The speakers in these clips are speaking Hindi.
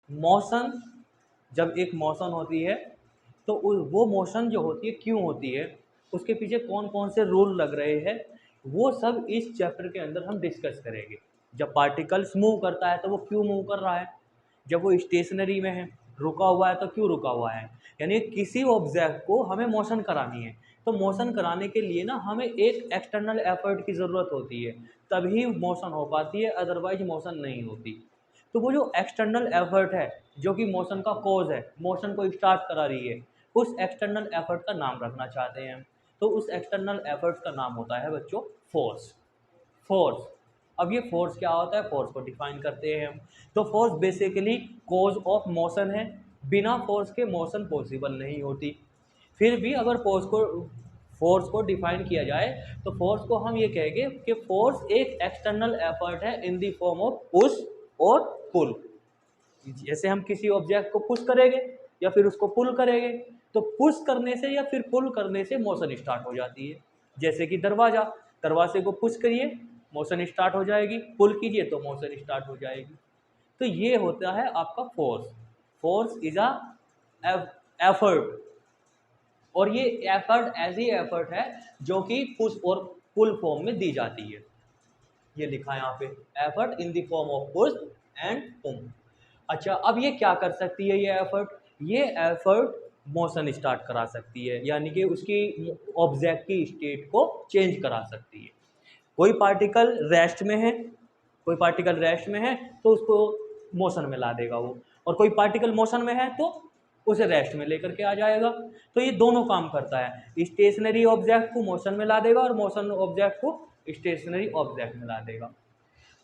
मोशन, जब एक मोशन होती है तो वो मोशन जो होती है क्यों होती है, उसके पीछे कौन कौन से रूल लग रहे हैं, वो सब इस चैप्टर के अंदर हम डिस्कस करेंगे। जब पार्टिकल्स मूव करता है तो वो क्यों मूव कर रहा है, जब वो स्टेशनरी में है रुका हुआ है तो क्यों रुका हुआ है, यानी किसी ऑब्जेक्ट को हमें मोशन करानी है तो मोशन कराने के लिए ना हमें एक एक्सटर्नल एफर्ट की ज़रूरत होती है, तभी मोशन हो पाती है, अदरवाइज मोशन नहीं होती। तो वो जो एक्सटर्नल एफर्ट है जो कि मोशन का कॉज है, मोशन को स्टार्ट करा रही है, उस एक्सटर्नल एफर्ट का नाम रखना चाहते हैं। तो उस एक्सटर्नल एफर्ट का नाम होता है बच्चों फोर्स। फोर्स, अब ये फोर्स क्या होता है, फोर्स को डिफाइन करते हैं हम। तो force basically cause of motion है, बिना फोर्स के मोशन पॉसिबल नहीं होती। फिर भी अगर फोर्स को डिफाइन किया जाए तो फोर्स को हम ये कहेंगे कि फोर्स एक एक्सटर्नल एफर्ट है इन द फॉर्म ऑफ पुश और पुल। जैसे हम किसी ऑब्जेक्ट को पुश करेंगे या फिर उसको पुल करेंगे, तो पुश करने से या फिर पुल करने से मोशन स्टार्ट हो जाती है। जैसे कि दरवाज़ा, दरवाजे को पुश करिए मोशन स्टार्ट हो जाएगी, पुल कीजिए तो मोशन स्टार्ट हो जाएगी। तो ये होता है आपका force. Force is a effort, और ये एफर्ट ऐसी एफर्ट है जो कि पुश और पुल फॉर्म में दी जाती है। ये लिखा है यहाँ पे, effort in the form of push and pull. अच्छा, अब ये क्या कर सकती है ये एफर्ट मोशन स्टार्ट करा सकती है, यानी कि उसकी ऑब्जेक्ट की स्टेट को चेंज करा सकती है। कोई पार्टिकल रेस्ट में है, कोई पार्टिकल रेस्ट में है तो उसको मोशन में ला देगा वो, और कोई पार्टिकल मोशन में है तो उसे रेस्ट में लेकर के आ जाएगा। तो ये दोनों काम करता है, स्टेशनरी ऑब्जेक्ट को मोशन में ला देगा और मोशन ऑब्जेक्ट को स्टेशनरी ऑब्जेक्ट में ला देगा।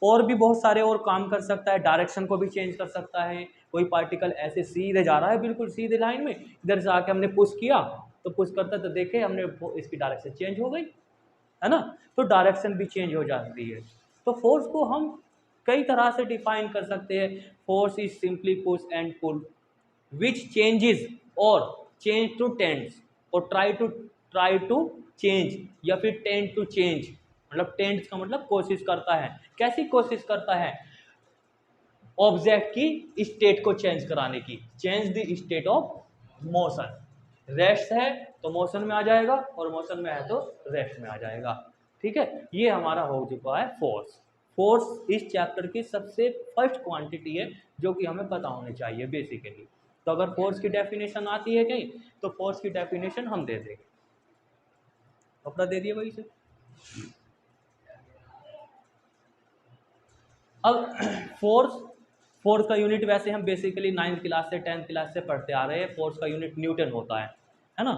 और भी बहुत सारे और काम कर सकता है, डायरेक्शन को भी चेंज कर सकता है। कोई पार्टिकल ऐसे सीधे जा रहा है बिल्कुल सीधे लाइन में, इधर से आके हमने पुश किया तो पुश करता तो देखे हमने इसकी डायरेक्शन चेंज हो गई, है ना। तो डायरेक्शन भी चेंज हो जाती है। तो फोर्स को हम कई तरह से डिफाइन कर सकते हैं। Force is simply push and pull which changes और चेंज टू टेंड्स, और ट्राई टू चेंज या फिर टेंड टू चेंज, मतलब टेंड्स का मतलब कोशिश करता है। कैसी कोशिश करता है, ऑब्जेक्ट की स्टेट को चेंज कराने की, change the state of motion. Rest है तो मोशन में आ जाएगा और मोशन में है तो रेस्ट में आ जाएगा। ठीक है, ये हमारा हो चुका है फोर्स। फोर्स इस चैप्टर की सबसे फर्स्ट क्वांटिटी है जो कि हमें पता होनी चाहिए बेसिकली। तो अगर फोर्स की डेफिनेशन आती है कहीं तो फोर्स की डेफिनेशन हम दे देंगे। कपड़ा दे दिए वही से। अब फोर्स, फोर्स का यूनिट वैसे हम बेसिकली 9th क्लास से 10th क्लास से पढ़ते आ रहे हैं। फोर्स का यूनिट न्यूटन होता है ना।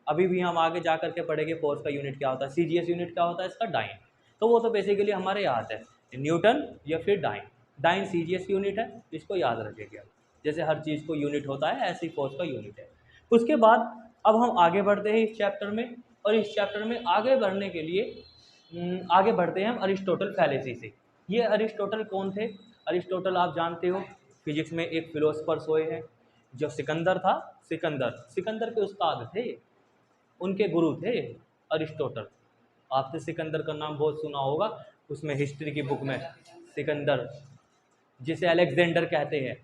अभी भी हम आगे जा करके पढ़ेंगे फोर्स का यूनिट क्या होता है, सीजीएस यूनिट क्या होता है इसका, डाइन। तो वो तो बेसिकली हमारे याद है, न्यूटन या फिर डाइन। डाइन सीजीएस यूनिट है, इसको याद रखिएगा। जैसे हर चीज़ को यूनिट होता है ऐसे ही फोर्स का यूनिट है। उसके बाद अब हम आगे बढ़ते हैं इस चैप्टर में, और इस चैप्टर में आगे बढ़ने के लिए आगे बढ़ते हैं हम अरिस्टोटल फैलेसी से। ये अरिस्टोटल कौन थे, अरिस्टोटल आप जानते हो फिजिक्स में एक फिलोसफर सोए हैं, जो सिकंदर था, सिकंदर के उस्ताद थे, उनके गुरु थे अरिस्टोटल। आपने सिकंदर का नाम बहुत सुना होगा, उसमें हिस्ट्री की बुक में सिकंदर, जिसे अलेक्जेंडर कहते हैं,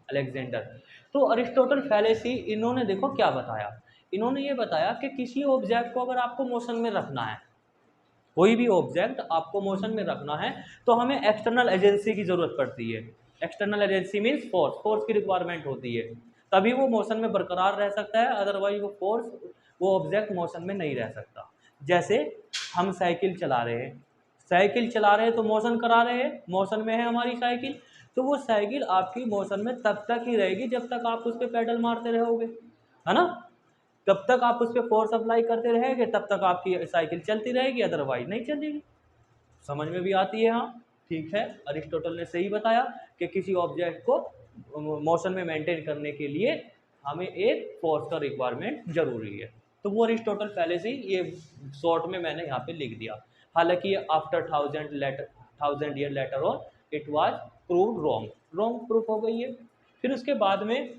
अलेक्जेंडर। तो अरिस्टोटल फैलेसी, इन्होंने देखो क्या बताया, इन्होंने ये बताया कि किसी ऑब्जेक्ट को अगर आपको मोशन में रखना है, कोई भी ऑब्जेक्ट आपको मोशन में रखना है तो हमें एक्सटर्नल एजेंसी की ज़रूरत पड़ती है। External agency means force, force की रिक्वायरमेंट होती है, तभी वो मोशन में बरकरार रह सकता है, अदरवाइज वो ऑब्जेक्ट मोशन में नहीं रह सकता। जैसे हम साइकिल चला रहे हैं, साइकिल चला रहे हैं तो मोशन करा रहे हैं, मोशन में है हमारी साइकिल, तो वो साइकिल आपकी मोशन में तब तक ही रहेगी जब तक आप उस पर पैडल मारते रहोगे, है ना। तब तक आप उस पर फोर्स अप्लाई करते रहेंगे, तब तक आपकी साइकिल चलती रहेगी, अदरवाइज नहीं चलेगी। समझ में भी आती है, हाँ ठीक है। अरिस्टोटल ने सही बताया कि किसी ऑब्जेक्ट को मोशन में मेंटेन करने के लिए हमें एक फोर्स का रिक्वायरमेंट जरूरी है। तो वो अरिस्टोटल फैलेसी ये शॉर्ट में मैंने यहाँ पे लिख दिया। हालांकि after 1000 year later on it was proved wrong proof हो गई है। फिर उसके बाद में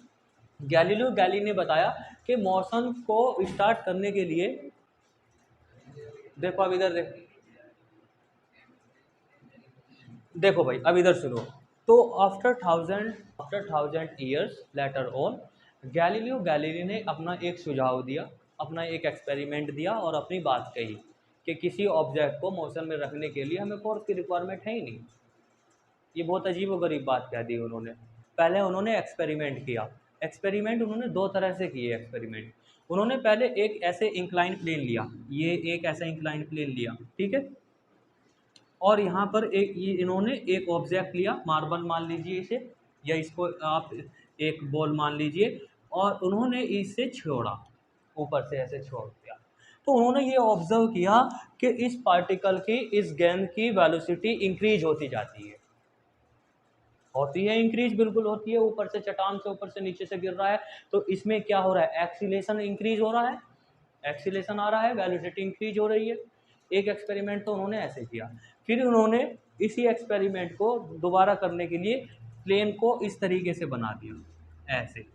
गैलीलियो गैली ने बताया कि मोशन को स्टार्ट करने के लिए, देखो अब इधर देखो भाई, अब इधर सुनो, तो after thousand years later on Galileo Galilei ने अपना एक सुझाव दिया, अपना एक एक्सपेरिमेंट दिया और अपनी बात कही कि किसी ऑब्जेक्ट को मोशन में रखने के लिए हमें फोर्स की रिक्वायरमेंट है ही नहीं। ये बहुत अजीब व गरीब बात कह दी उन्होंने। पहले उन्होंने एक्सपेरिमेंट किया। एक्सपेरिमेंट उन्होंने दो तरह से किए एक्सपेरिमेंट। उन्होंने पहले एक ऐसे इंक्लाइन प्लेन लिया, ये एक ऐसा इंक्लाइन प्लेन लिया, ठीक है, और यहाँ पर एक इन्होंने एक ऑब्जेक्ट लिया, मार्बल मान लीजिए इसे, या इसको आप एक बॉल मान लीजिए, और उन्होंने इससे छोड़ा, ऊपर से ऐसे छोड़ दिया। तो उन्होंने ये ऑब्जर्व किया कि इस पार्टिकल की, इस गेंद की वेलोसिटी इंक्रीज होती जाती है। होती है इंक्रीज, बिल्कुल होती है। ऊपर से चट्टान से ऊपर से नीचे से गिर रहा है तो इसमें क्या हो रहा है, एक्सीलेशन इंक्रीज हो रहा है, एक्सीलेशन आ रहा है, वेलोसिटी इंक्रीज हो रही है। एक एक्सपेरिमेंट तो उन्होंने ऐसे किया। फिर उन्होंने इसी एक्सपेरिमेंट को दोबारा करने के लिए प्लेन को इस तरीके से बना दिया ऐसे,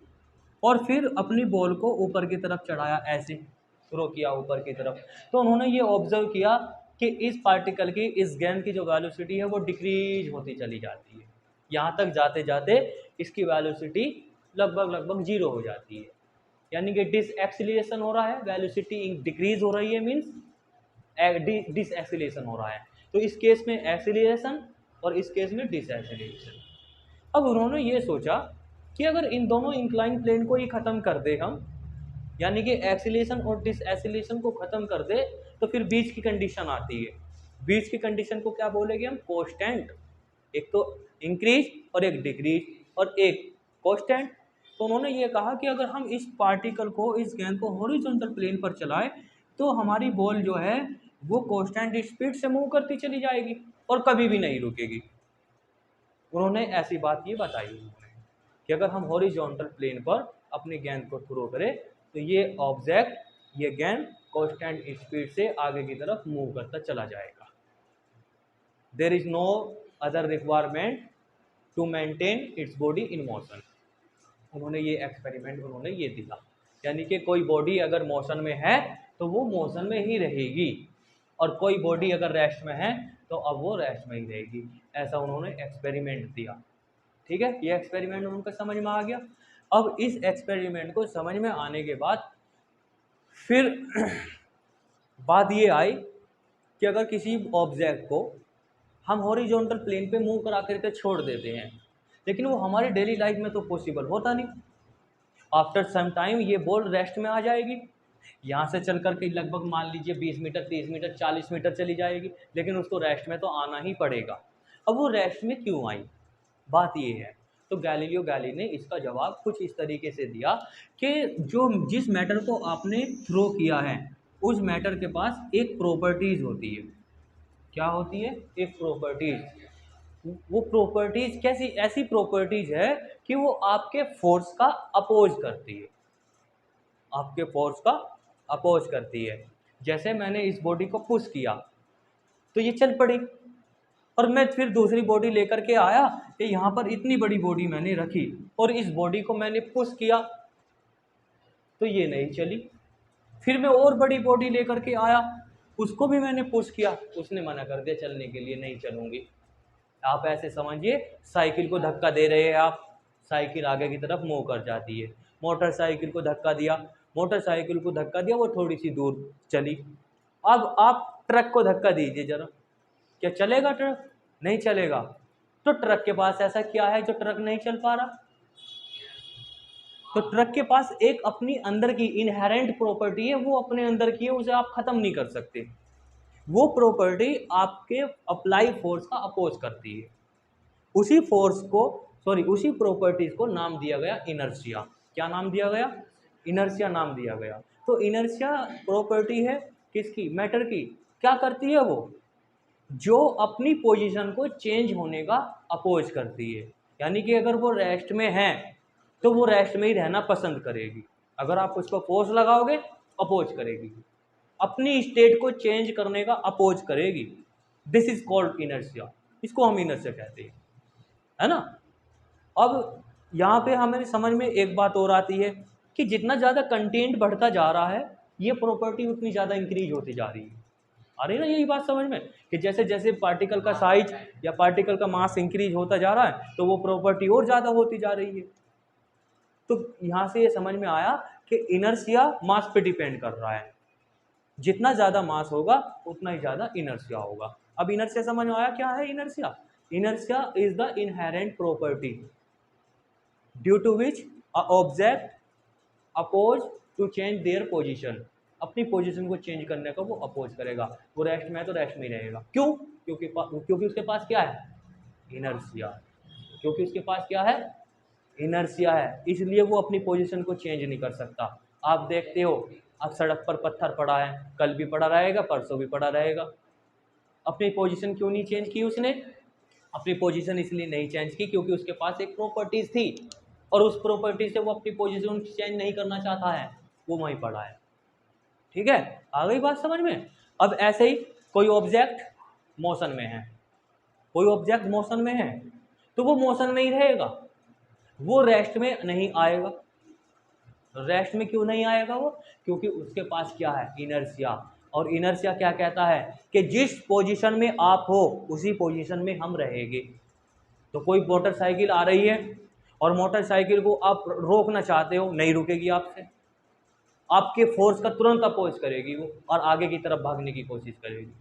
और फिर अपनी बॉल को ऊपर की तरफ चढ़ाया, ऐसे थ्रो किया ऊपर की तरफ। तो उन्होंने ये ऑब्जर्व किया कि इस पार्टिकल की, इस गेंद की जो वेलोसिटी है वो डिक्रीज होती चली जाती है। यहाँ तक जाते जाते इसकी वेलोसिटी लगभग जीरो हो जाती है, यानी कि डिस एक्सीलरेशन हो रहा है, वेलोसिटी डिक्रीज हो रही है, मीन्स डिस एक्सीलरेशन हो रहा है। तो इस केस में एक्सीलरेशन और इस केस में डिस एक्सीलरेशन। अब उन्होंने ये सोचा कि अगर इन दोनों इंक्लाइन प्लेन को ही ख़त्म कर दे हम, यानी कि एक्सीलरेशन और डिस एक्सीलरेशन को ख़त्म कर दे, तो फिर बीच की कंडीशन आती है। बीच की कंडीशन को क्या बोलेंगे हम, कांस्टेंट। एक तो इंक्रीज और एक डिक्रीज और एक कांस्टेंट। तो उन्होंने ये कहा कि अगर हम इस पार्टिकल को, इस गेंद को हॉरिजॉन्टल प्लेन पर चलाएं तो हमारी बॉल जो है वो कांस्टेंट स्पीड से मूव करती चली जाएगी और कभी भी नहीं रुकेगी। उन्होंने ऐसी बात ये बताई उन्होंने कि अगर हम हॉरिजॉन्टल प्लेन पर अपनी गेंद को थ्रो करें तो ये ऑब्जेक्ट, ये गेंद कांस्टेंट स्पीड से आगे की तरफ मूव करता चला जाएगा। There is no other requirement to maintain its body in motion. उन्होंने ये एक्सपेरिमेंट उन्होंने ये दिया, यानी कि कोई बॉडी अगर मोशन में है तो वो मोशन में ही रहेगी, और कोई बॉडी अगर रेस्ट में है तो अब वो रेस्ट में ही रहेगी। ऐसा उन्होंने एक्सपेरिमेंट दिया, ठीक है। ये एक्सपेरिमेंट उनको समझ में आ गया। अब इस एक्सपेरिमेंट को समझ में आने के बाद फिर बात ये आई कि अगर किसी ऑब्जेक्ट को हम हॉरिजॉन्टल प्लेन पे मूव करा करके छोड़ देते हैं, लेकिन वो हमारी डेली लाइफ में तो पॉसिबल होता नहीं। आफ्टर सम टाइम ये बॉल रेस्ट में आ जाएगी, यहाँ से चल कर के लगभग मान लीजिए 20 मीटर, 30 मीटर, 40 मीटर चली जाएगी, लेकिन उसको रेस्ट में तो आना ही पड़ेगा। अब वो रेस्ट में क्यों आई, बात ये है। तो गैलीलियो गैलीली ने इसका जवाब कुछ इस तरीके से दिया कि जिस मैटर को आपने थ्रो किया है उस मैटर के पास एक प्रॉपर्टीज़ होती है। क्या होती है, एक प्रॉपर्टीज़। वो प्रॉपर्टीज़ कैसी, ऐसी प्रॉपर्टीज़ है कि वो आपके फोर्स का अपोज करती है, आपके फोर्स का अपोज करती है। जैसे मैंने इस बॉडी को पुश किया तो ये चल पड़ी, और मैं फिर दूसरी बॉडी लेकर के आया कि यहाँ पर इतनी बड़ी बॉडी मैंने रखी और इस बॉडी को मैंने पुश किया तो ये नहीं चली। फिर मैं और बड़ी बॉडी लेकर के आया, उसको भी मैंने पुश किया, उसने मना कर दिया चलने के लिए, नहीं चलूँगी। आप ऐसे समझिए साइकिल को धक्का दे रहे हैं आप, साइकिल आगे की तरफ मूव कर जाती है। मोटरसाइकिल को धक्का दिया, मोटरसाइकिल को धक्का दिया, वो थोड़ी सी दूर चली। अब आप ट्रक को धक्का दीजिए ज़रा, क्या चलेगा ट्रक, नहीं चलेगा। तो ट्रक के पास ऐसा क्या है जो ट्रक नहीं चल पा रहा, तो ट्रक के पास एक अपनी अंदर की इनहेरेंट प्रॉपर्टी है, वो अपने अंदर की है, उसे आप ख़त्म नहीं कर सकते। वो प्रॉपर्टी आपके अप्लाई फोर्स का अपोज करती है। उसी फोर्स को, सॉरी उसी प्रॉपर्टीज को नाम दिया गया इनर्शिया। क्या नाम दिया गया, इनर्शिया नाम दिया गया। तो इनर्शिया प्रॉपर्टी है किसकी, मैटर की। क्या करती है वो, जो अपनी पोजीशन को चेंज होने का अपोज करती है। यानी कि अगर वो रेस्ट में है तो वो रेस्ट में ही रहना पसंद करेगी, अगर आप उसको फोर्स लगाओगे अपोज करेगी, अपनी स्टेट को चेंज करने का अपोज करेगी। दिस इज कॉल्ड इनर्शिया, इसको हम इनर्शिया कहते हैं, है ना। अब यहाँ पे हमें समझ में एक बात और आती है कि जितना ज़्यादा कंटेंट बढ़ता जा रहा है ये प्रॉपर्टी उतनी ज़्यादा इंक्रीज होती जा रही है। आ रही है ना यही बात समझ में, कि जैसे जैसे पार्टिकल का साइज या पार्टिकल का मास इंक्रीज होता जा रहा है तो वो प्रॉपर्टी और ज़्यादा होती जा रही है। तो यहाँ से ये समझ में आया कि इनर्शिया मास पे डिपेंड कर रहा है, जितना ज़्यादा मास होगा उतना ही ज़्यादा इनर्शिया होगा। अब इनर्शिया समझ में आया क्या है inertia? Inertia is the inherent property due to which a object oppose to change their position, अपनी पोजीशन को चेंज करने का वो अपोज करेगा। वो रेस्ट में है तो रेस्ट में ही रहेगा। क्यों? क्योंकि उसके पास क्या है? इनर्शिया। क्योंकि उसके पास क्या है? इनर्शिया है, इसलिए वो अपनी पोजीशन को चेंज नहीं कर सकता। आप देखते हो अब सड़क पर पत्थर पड़ा है, कल भी पड़ा रहेगा, परसों भी पड़ा रहेगा। अपनी पोजीशन क्यों नहीं चेंज की उसने? अपनी पोजीशन इसलिए नहीं चेंज की क्योंकि उसके पास एक प्रॉपर्टीज थी और उस प्रॉपर्टी से वो अपनी पोजीशन चेंज नहीं करना चाहता है, वो वहीं पड़ा है। ठीक है, आ गई बात समझ में? अब ऐसे ही कोई ऑब्जेक्ट मोशन में है, कोई ऑब्जेक्ट मोशन में है तो वो मोशन में ही रहेगा, वो रेस्ट में नहीं आएगा। रेस्ट में क्यों नहीं आएगा वो? क्योंकि उसके पास क्या है? इनर्शिया। और इनर्शिया क्या कहता है कि जिस पोजीशन में आप हो उसी पोजीशन में हम रहेंगे। तो कोई मोटरसाइकिल आ रही है और मोटरसाइकिल को आप रोकना चाहते हो, नहीं रुकेगी आपसे, आपके फोर्स का तुरंत अपोज करेगी वो और आगे की तरफ भागने की कोशिश करेगी।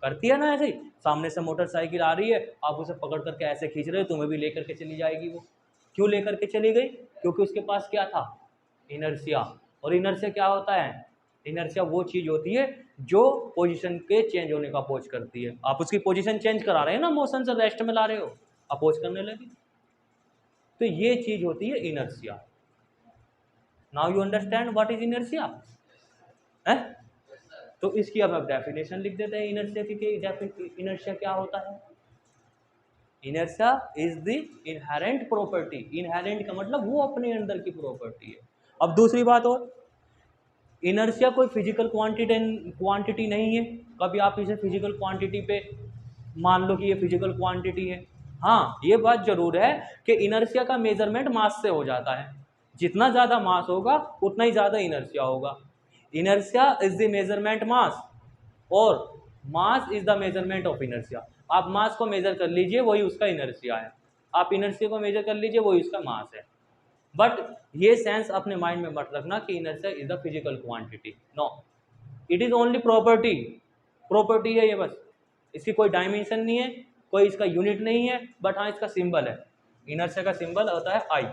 करती है ना ऐसे ही? सामने से मोटरसाइकिल आ रही है, आप उसे पकड़ करके ऐसे खींच रहे हो, तुम्हें भी लेकर के चली जाएगी वो। क्यों लेकर के चली गई? क्योंकि उसके पास क्या था? इनर्शिया। और इनर्शिया क्या होता है? इनर्शिया वो चीज़ होती है जो पोजीशन के चेंज होने का अपोज करती है। आप उसकी पोजीशन चेंज करा रहे हैं ना, मोशन से रेस्ट में ला रहे हो, अपोज करने लगी। तो ये चीज़ होती है inertia. Now you understand what is inertia है? तो इसकी अब आप डेफिनेशन लिख देते हैं इनर्शिया की। इनर्शिया क्या होता है? Inertia is the inherent property. Inherent का मतलब वो अपने अंदर की प्रॉपर्टी है। अब दूसरी बात और, इनर्शिया कोई फिजिकल क्वांटिटी नहीं है। कभी आप इसे फिजिकल क्वांटिटी पे मान लो कि ये फिजिकल क्वांटिटी है। हाँ, ये बात जरूर है कि इनर्शिया का मेजरमेंट मास से हो जाता है। जितना ज़्यादा मास होगा उतना ही ज़्यादा इनर्शिया होगा। इनर्शिया इज द मेजरमेंट मास और mass is the measurement of inertia. आप मास को मेजर कर लीजिए, वही उसका इनर्शिया है। आप इनर्शिया को मेजर कर लीजिए, वही उसका मास है। बट ये सेंस अपने माइंड में मत रखना कि inertia is the physical quantity. No, it is only property. Property है ये बस, इसकी कोई डायमेंशन नहीं है, कोई इसका यूनिट नहीं है, बट हाँ इसका सिंबल है। इनर्शिया का सिंबल होता है आई।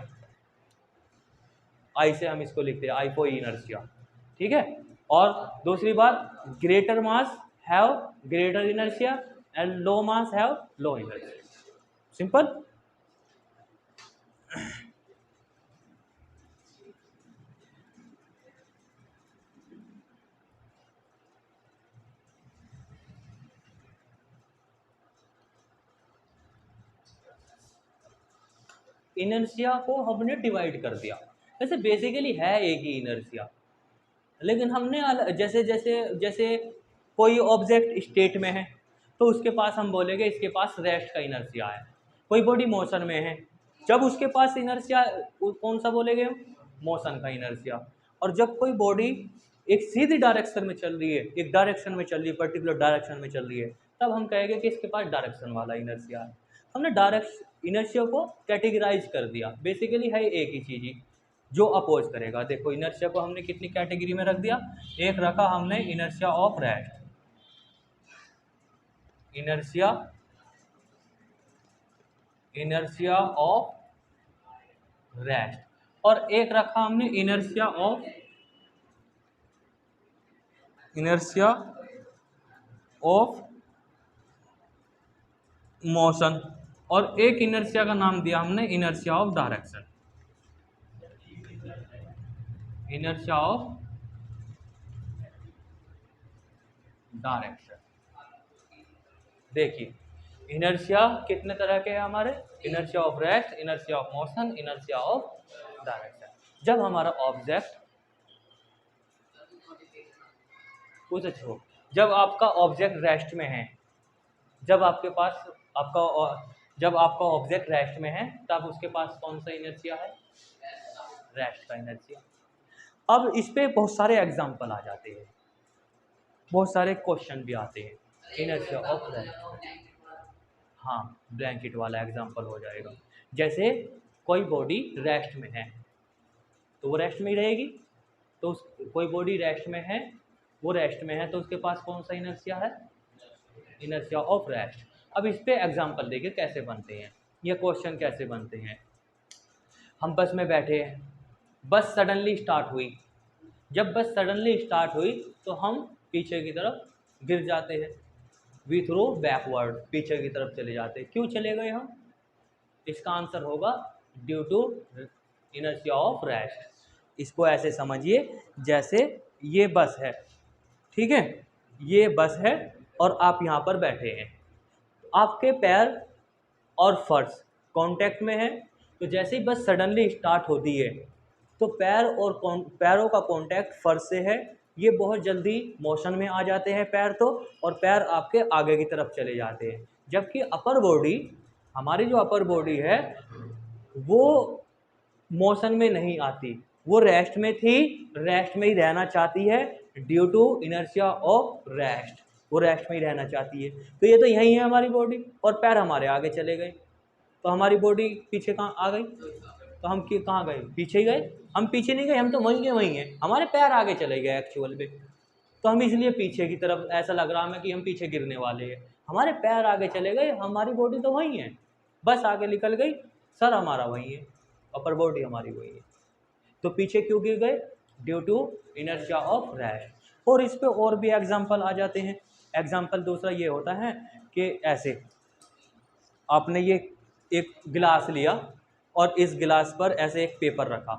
आई से हम इसको लिखते हैं, आई फॉर इनर्शिया। ठीक है। और दूसरी बात, greater mass have greater inertia and low mass have low inertia. Simple. Inertia को हमने डिवाइड कर दिया। वैसे बेसिकली है एक ही इनर्शिया, लेकिन हमने जैसे जैसे जैसे कोई ऑब्जेक्ट स्टेट में है तो उसके पास हम बोलेंगे इसके पास रेस्ट का इनर्शिया है। कोई बॉडी मोशन में है, जब उसके पास इनर्शिया, कौन सा बोलेंगे? मोशन का इनर्शिया। और जब कोई बॉडी एक सीधी डायरेक्शन में चल रही है, एक डायरेक्शन में चल रही है, पर्टिकुलर डायरेक्शन में चल रही है, तब हम कहेंगे कि इसके पास डायरेक्शन वाला इनर्शिया है। हमने डायरेक्ट इनर्शिया को कैटेगराइज कर दिया। बेसिकली है एक ही चीज़ ही जो अपोज करेगा। देखो इनर्शिया को हमने कितनी कैटेगरी में रख दिया? एक रखा हमने inertia of rest, inertia inertia of rest, और एक रखा हमने इनर्शिया ऑफ मोशन, और एक इनर्शिया का नाम दिया हमने inertia of direction. Inertia of direction. देखिए इनर्शिया कितने तरह के हैं हमारे? Inertia of rest, inertia of motion, inertia of direction. जब हमारा ऑब्जेक्ट कुछ अच्छो, जब आपका ऑब्जेक्ट रेस्ट में है, जब आपके पास जब आपका ऑब्जेक्ट रेस्ट में है तब उसके पास कौन सा इनर्शिया है? रेस्ट का इनर्शिया। अब इस पे बहुत सारे एग्जाम्पल आ जाते हैं। बहुत सारे क्वेश्चन भी आते हैं इनर्शिया ऑफ रेस्ट। हाँ, ब्लैंकेट वाला एग्जांपल हो जाएगा। जैसे कोई बॉडी रेस्ट में है तो वो रेस्ट में ही रहेगी, तो कोई बॉडी रेस्ट में है, वो रेस्ट में है, तो उसके पास कौन सा इनर्शिया है, इनर्शिया ऑफ रेस्ट। अब इस पे एग्जांपल देखिए कैसे बनते हैं, ये क्वेश्चन कैसे बनते हैं। हम बस में बैठे हैं, बस सडनली स्टार्ट हुई, जब बस सडनली स्टार्ट हुई तो हम पीछे की तरफ गिर जाते हैं, वी थ्रो बैकवर्ड, पीछे की तरफ चले जाते हैं। क्यों चले गए हम, इसका आंसर होगा due to inertia of rest. इसको ऐसे समझिए जैसे ये बस है, ठीक है, ये बस है और आप यहाँ पर बैठे हैं, आपके पैर और फर्श कांटेक्ट में है, तो जैसे ही बस सडनली स्टार्ट होती है तो पैर और पैरों का कांटेक्ट फर्श से है, ये बहुत जल्दी मोशन में आ जाते हैं पैर तो, और पैर आपके आगे की तरफ चले जाते हैं। जबकि अपर बॉडी, हमारी जो अपर बॉडी है वो मोशन में नहीं आती, वो रेस्ट में थी, रेस्ट में ही रहना चाहती है due to inertia of rest, वो रेस्ट में ही रहना चाहती है। तो ये तो यही है हमारी बॉडी, और पैर हमारे आगे चले गए, तो हमारी बॉडी पीछे कहाँ आ गई, तो हम कहाँ गए, पीछे ही गए। हम पीछे नहीं गए, हम तो वहीं के वहीं हैं, हमारे पैर आगे चले गए एक्चुअल में, तो हम इसलिए पीछे की तरफ ऐसा लग रहा हमें कि हम पीछे गिरने वाले हैं, हमारे पैर आगे चले गए, हमारी बॉडी तो वहीं है, बस आगे निकल गई, सर हमारा वहीं है, अपर बॉडी हमारी वहीं है, तो पीछे क्यों गिर गए, due to inertia of rest. और इस पे और भी एग्जाम्पल आ जाते हैं। एग्जाम्पल दूसरा ये होता है कि ऐसे आपने ये एक गिलास लिया और इस गिलास पर ऐसे एक पेपर रखा,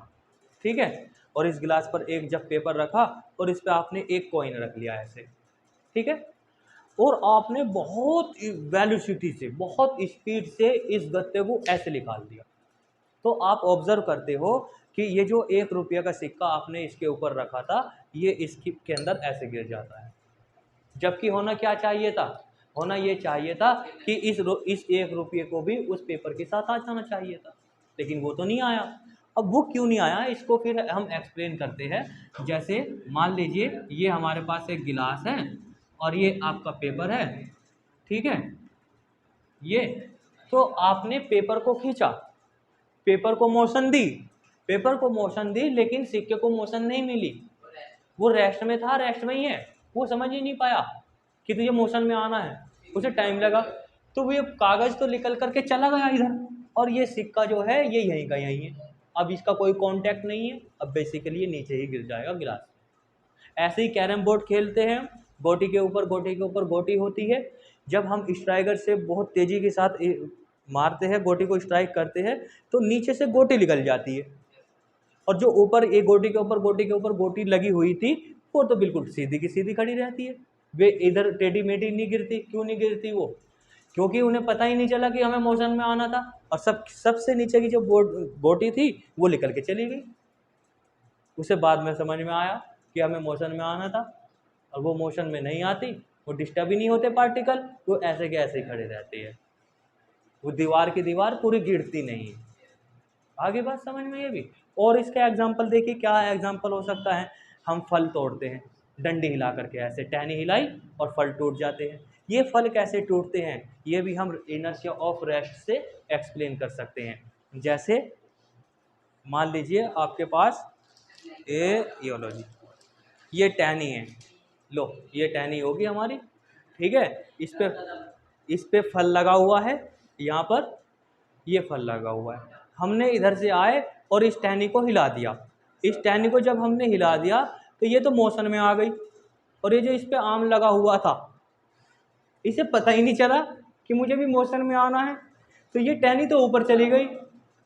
ठीक है, और इस गिलास पर एक जब पेपर रखा और इस पर आपने एक कॉइन रख लिया ऐसे, ठीक है, और आपने बहुत वेलोसिटी से, बहुत स्पीड से इस गत्ते को ऐसे निकाल दिया, तो आप ऑब्जर्व करते हो कि ये जो 1 रुपये का सिक्का आपने इसके ऊपर रखा था, ये इसके अंदर ऐसे गिर जाता है। जबकि होना क्या चाहिए था, होना ये चाहिए था कि इस 1 रुपये को भी उस पेपर के साथ आ जाना चाहिए था, लेकिन वो तो नहीं आया। अब वो क्यों नहीं आया, इसको फिर हम एक्सप्लेन करते हैं। जैसे मान लीजिए ये हमारे पास एक गिलास है और ये आपका पेपर है, ठीक है, ये तो आपने पेपर को खींचा, पेपर को मोशन दी, पेपर को मोशन दी, लेकिन सिक्के को मोशन नहीं मिली, वो रेस्ट में था, रेस्ट में ही है, वो समझ ही नहीं पाया कि तुझे मोशन में आना है, उसे टाइम लगा, तो वो ये कागज तो निकल करके चला गया इधर, और ये सिक्का जो है ये यहीं का यहीं है, अब इसका कोई कांटेक्ट नहीं है, अब बेसिकली ये नीचे ही गिर जाएगा गिलास। ऐसे ही कैरम बोर्ड खेलते हैं, गोटी के ऊपर गोटी के ऊपर गोटी होती है, जब हम स्ट्राइकर से बहुत तेज़ी के साथ मारते हैं, गोटी को स्ट्राइक करते हैं, तो नीचे से गोटी निकल जाती है, और जो ऊपर एक गोटी के ऊपर गोटी के ऊपर गोटी लगी हुई थी वो तो बिल्कुल सीधी की सीधी खड़ी रहती है, वे इधर टेढ़ी मेढ़ी नहीं गिरती। क्यों नहीं गिरती वो, क्योंकि उन्हें पता ही नहीं चला कि हमें मोशन में आना था, और सबसे नीचे की जो गोटी थी वो निकल के चली गई, उसे बाद में समझ में आया कि हमें मोशन में आना था, और वो मोशन में नहीं आती, वो डिस्टर्ब ही नहीं होते पार्टिकल, वो ऐसे के ऐसे ही खड़े रहते हैं, वो दीवार की दीवार पूरी गिरती नहीं है। आगे बात समझ में ये भी। और इसका एग्जाम्पल देखिए, क्या एग्जाम्पल हो सकता है, हम फल तोड़ते हैं डंडी हिला करके, ऐसे टहनी हिलाई और फल टूट जाते हैं। ये फल कैसे टूटते हैं, ये भी हम इनर्शिया ऑफ रेस्ट से एक्सप्लेन कर सकते हैं। जैसे मान लीजिए आपके पास ये लो जी, ये टहनी है, लो ये टहनी होगी हमारी, ठीक है, इस पे फल लगा हुआ है, यहाँ पर ये फल लगा हुआ है, हमने इधर से आए और इस टहनी को हिला दिया, इस टहनी को जब हमने हिला दिया तो ये तो मोशन में आ गई, और ये जो इस पे आम लगा हुआ था इसे पता ही नहीं चला कि मुझे भी मोशन में आना है, तो ये टहनी तो ऊपर चली गई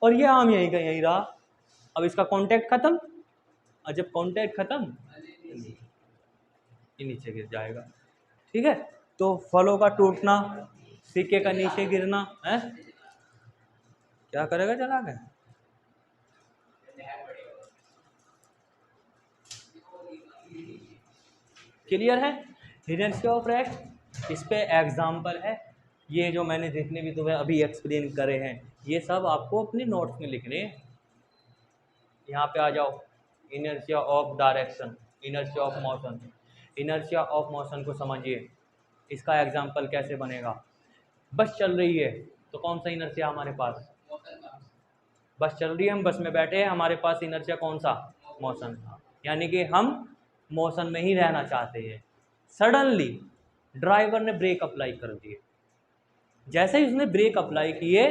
और ये आम यहीं का यहीं रहा। अब इसका कांटेक्ट खत्म, और जब कांटेक्ट खत्म ये नीचे गिर जाएगा, ठीक है। तो फलों का टूटना, सिक्के का नीचे गिरना है, क्या करेगा चला के, क्लियर है। इनर्शिया ऑफ रेस्ट इस पे एग्जाम्पल है, ये जो मैंने जितने भी तुम्हें अभी एक्सप्लेन करे हैं ये सब आपको अपने नोट्स में लिखने हैं। यहाँ पे आ जाओ, inertia of direction, inertia of motion, inertia of motion को समझिए, इसका एग्जाम्पल कैसे बनेगा। बस चल रही है तो कौन सा इनर्शिया हमारे पास, बस चल रही है, हम बस में बैठे हैं, हमारे पास इनर्शिया कौन सा, मोशन था, यानी कि हम मोशन में ही रहना चाहते हैं। सडनली ड्राइवर ने ब्रेक अप्लाई कर दिए, जैसे ही उसने ब्रेक अप्लाई किए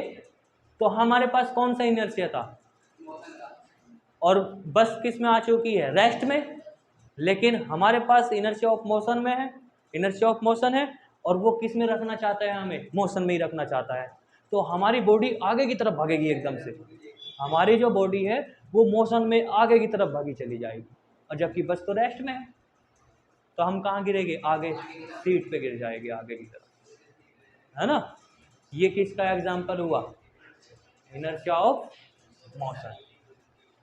तो हमारे पास कौन सा इनर्शिया था, और बस किस में आ चुकी है, रेस्ट में, लेकिन हमारे पास इनर्शिया ऑफ मोशन में है, इनर्शिया ऑफ मोशन है, और वो किस में रखना चाहता है, हमें मोशन में ही रखना चाहता है। तो हमारी बॉडी आगे की तरफ भागेगी एकदम से, हमारी जो बॉडी है वो मोशन में आगे की तरफ भागी चली जाएगी, और जबकि बस तो रेस्ट में है, तो हम कहाँ गिरेंगे, आगे सीट पे गिर जाएंगे आगे की तरफ, है ना। ये किसका एग्जाम्पल हुआ, इनर्शिया ऑफ मोशन।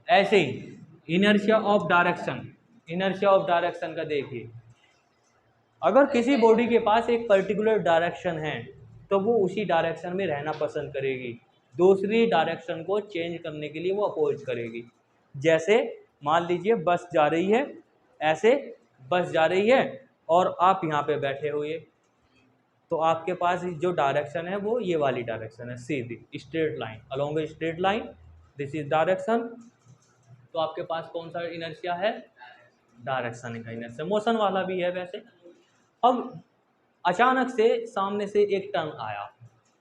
ऐसे ही inertia of direction, inertia of direction का देखिए, अगर किसी बॉडी के पास एक पर्टिकुलर डायरेक्शन है तो वो उसी डायरेक्शन में रहना पसंद करेगी, दूसरी डायरेक्शन को चेंज करने के लिए वो अपोज करेगी। जैसे मान लीजिए बस जा रही है, ऐसे बस जा रही है और आप यहाँ पे बैठे हुए, तो आपके पास जो डायरेक्शन है वो ये वाली डायरेक्शन है, सीधी straight line, along a straight line, this is direction. तो आपके पास कौन सा इनर्शिया है, डायरेक्शन का इनर्शिया, मोशन वाला भी है वैसे। अब अचानक से सामने से एक टर्न आया,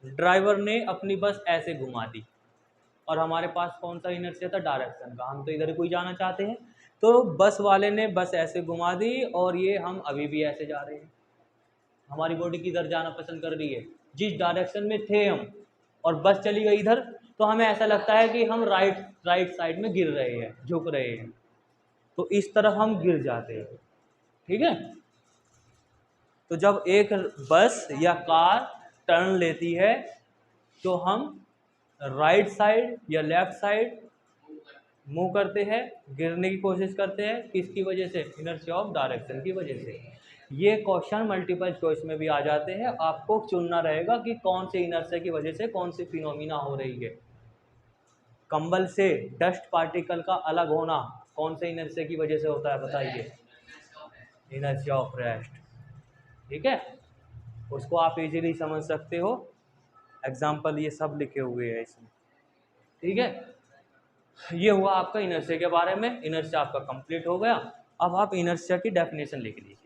ड्राइवर ने अपनी बस ऐसे घुमा दी, और हमारे पास कौन सा इनर्शिया था, डायरेक्शन का, हम तो इधर कोई जाना चाहते हैं, तो बस वाले ने बस ऐसे घुमा दी, और ये हम अभी भी ऐसे जा रहे हैं, हमारी बॉडी किधर जाना पसंद कर रही है, जिस डायरेक्शन में थे हम, और बस चली गई इधर, तो हमें ऐसा लगता है कि हम राइट साइड में गिर रहे हैं, झुक रहे हैं, तो इस तरफ हम गिर जाते हैं, ठीक है। तो जब एक बस या कार टर्न लेती है तो हम राइट साइड या लेफ्ट साइड मूव करते हैं, गिरने की कोशिश करते हैं, किसकी वजह से, इनर्शिया ऑफ डायरेक्शन की वजह से। ये क्वेश्चन मल्टीपल चॉइस में भी आ जाते हैं, आपको चुनना रहेगा कि कौन से इनर्शिया की वजह से कौन सी फिनोमिना हो रही है। कंबल से डस्ट पार्टिकल का अलग होना कौन से इनर्शिया की वजह से होता है, बताइए, इनर्शिया ऑफ रेस्ट, ठीक है। उसको आप इजीली समझ सकते हो, एग्जाम्पल ये सब लिखे हुए हैं इसमें, ठीक है। ये हुआ आपका इनर्शिया के बारे में, इनर्शिया आपका कंप्लीट हो गया। अब आप इनर्शिया की डेफिनेशन लिख लीजिए।